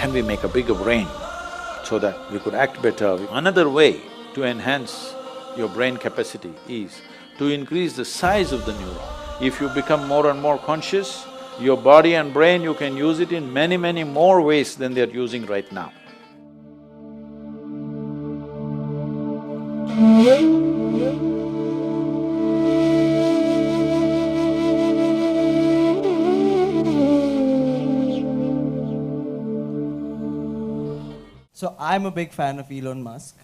can we make a bigger brain so that we could act better? Another way to enhance your brain capacity is to increase the size of the neuron. If you become more and more conscious, your body and brain, you can use it in many, many more ways than they're using right now. So I'm a big fan of Elon Musk,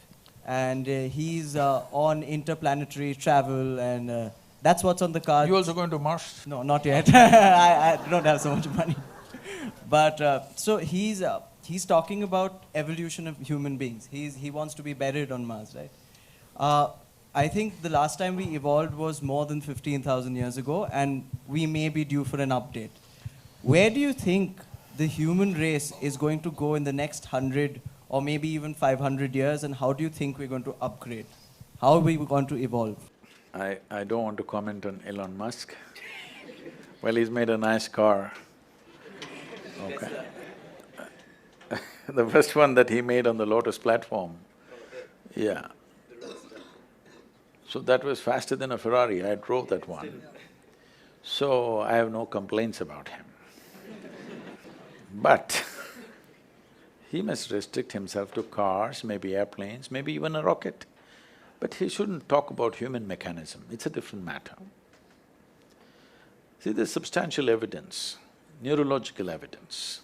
and he's on interplanetary travel, and that's what's on the card. You also going to Mars? No, not yet. I don't have so much money. But so he's talking about evolution of human beings. He wants to be buried on Mars, right? I think the last time we evolved was more than 15,000 years ago, and we may be due for an update. Where do you think the human race is going to go in the next 100 or maybe even 500 years, and how do you think we're going to upgrade? How are we going to evolve? I don't want to comment on Elon Musk. Well, he's made a nice car. Okay. The first one that he made on the Lotus platform, yeah. So that was faster than a Ferrari, I drove that one. So I have no complaints about him. But he must restrict himself to cars, maybe airplanes, maybe even a rocket. But he shouldn't talk about human mechanism, it's a different matter. See, there's substantial evidence, neurological evidence.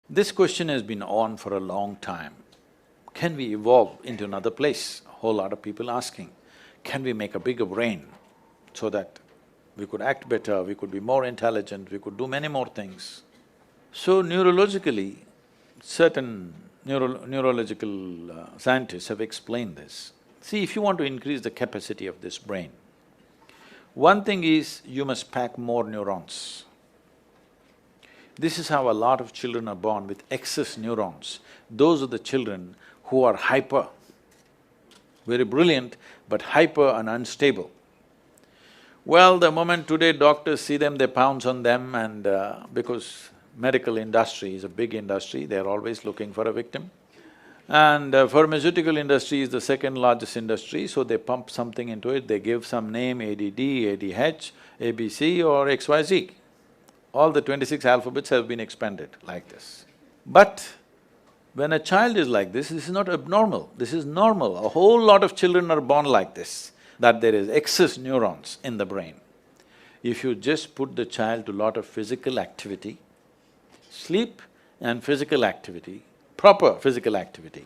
This question has been on for a long time. Can we evolve into another place? A whole lot of people asking. Can we make a bigger brain so that we could act better, we could be more intelligent, we could do many more things? So neurologically, certain neurological scientists have explained this. See, if you want to increase the capacity of this brain, one thing is you must pack more neurons. This is how a lot of children are born with excess neurons. Those are the children who are hyper, very brilliant, but hyper and unstable. Well, the moment today doctors see them, they pounce on them, and because medical industry is a big industry, they're always looking for a victim. And pharmaceutical industry is the second largest industry, so they pump something into it, they give some name, ADD, ADH, ABC or XYZ. All the 26 alphabets have been expanded like this. But when a child is like this is not abnormal, this is normal. A whole lot of children are born like this, that there is excess neurons in the brain. If you just put the child to lot of physical activity, sleep and physical activity, proper physical activity,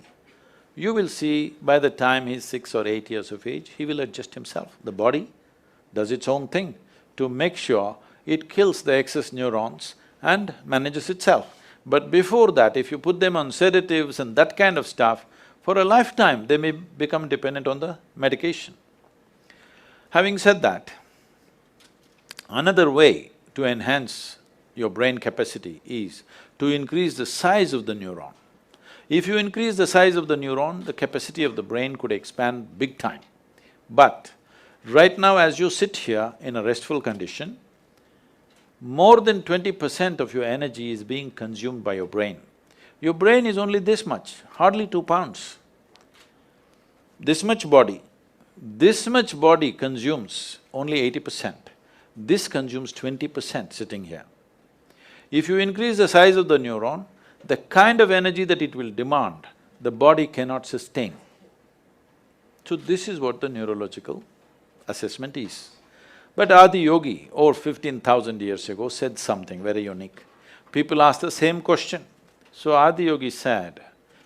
you will see by the time he's 6 or 8 years of age, he will adjust himself. The body does its own thing to make sure it kills the excess neurons and manages itself. But before that, if you put them on sedatives and that kind of stuff, for a lifetime they may become dependent on the medication. Having said that, another way to enhance your brain capacity is to increase the size of the neuron. If you increase the size of the neuron, the capacity of the brain could expand big time. But right now as you sit here in a restful condition, more than 20% of your energy is being consumed by your brain. Your brain is only this much, hardly 2 pounds. This much body consumes only 80%. This consumes 20% sitting here. If you increase the size of the neuron, the kind of energy that it will demand, the body cannot sustain. So this is what the neurological assessment is. But Adi Yogi, over 15,000 years ago, said something very unique. People asked the same question. So Adi Yogi said,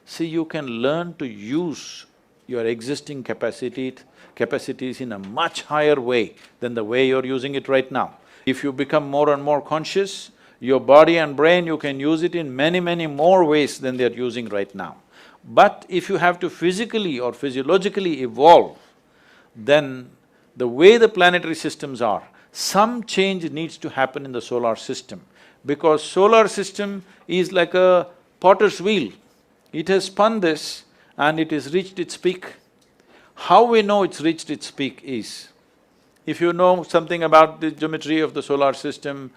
see, you can learn to use your existing capacities in a much higher way than the way you're using it right now. If you become more and more conscious, your body and brain, you can use it in many, many more ways than they're using right now. But if you have to physically or physiologically evolve, then the way the planetary systems are, some change needs to happen in the solar system, because solar system is like a potter's wheel. It has spun this and it has reached its peak. How we know it's reached its peak is, if you know something about the geometry of the solar system,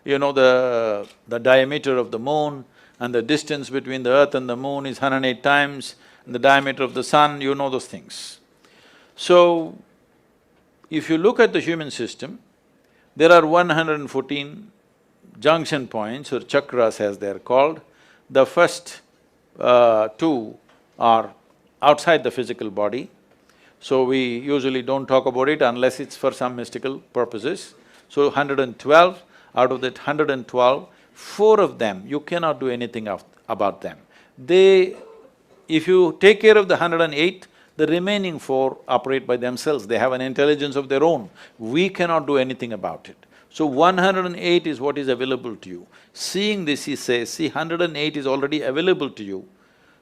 you know the diameter of the moon, and the distance between the earth and the moon is 108 times, and the diameter of the sun, you know those things. So, if you look at the human system, there are 114 junction points or chakras as they're called. The first two are outside the physical body, so we usually don't talk about it unless it's for some mystical purposes. So 112, out of that 112, four of them, you cannot do anything about them. If you take care of the 108, the remaining four operate by themselves, they have an intelligence of their own. We cannot do anything about it. So 108 is what is available to you. Seeing this, he says, see, 108 is already available to you.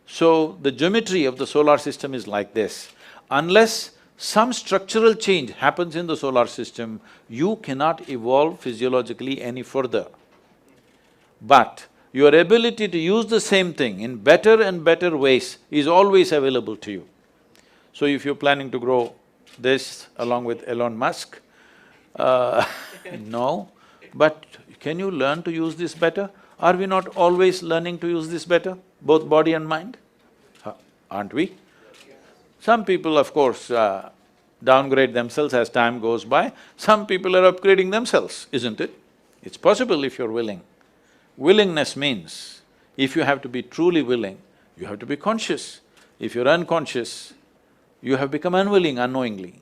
So the geometry of the solar system is like this. Unless some structural change happens in the solar system, you cannot evolve physiologically any further. But your ability to use the same thing in better and better ways is always available to you. So if you're planning to grow this along with Elon Musk, no, but can you learn to use this better? Are we not always learning to use this better, both body and mind? Aren't we? Some people, of course, downgrade themselves as time goes by. Some people are upgrading themselves, isn't it? It's possible if you're willing. Willingness means, if you have to be truly willing, you have to be conscious. If you're unconscious, you have become unwilling unknowingly.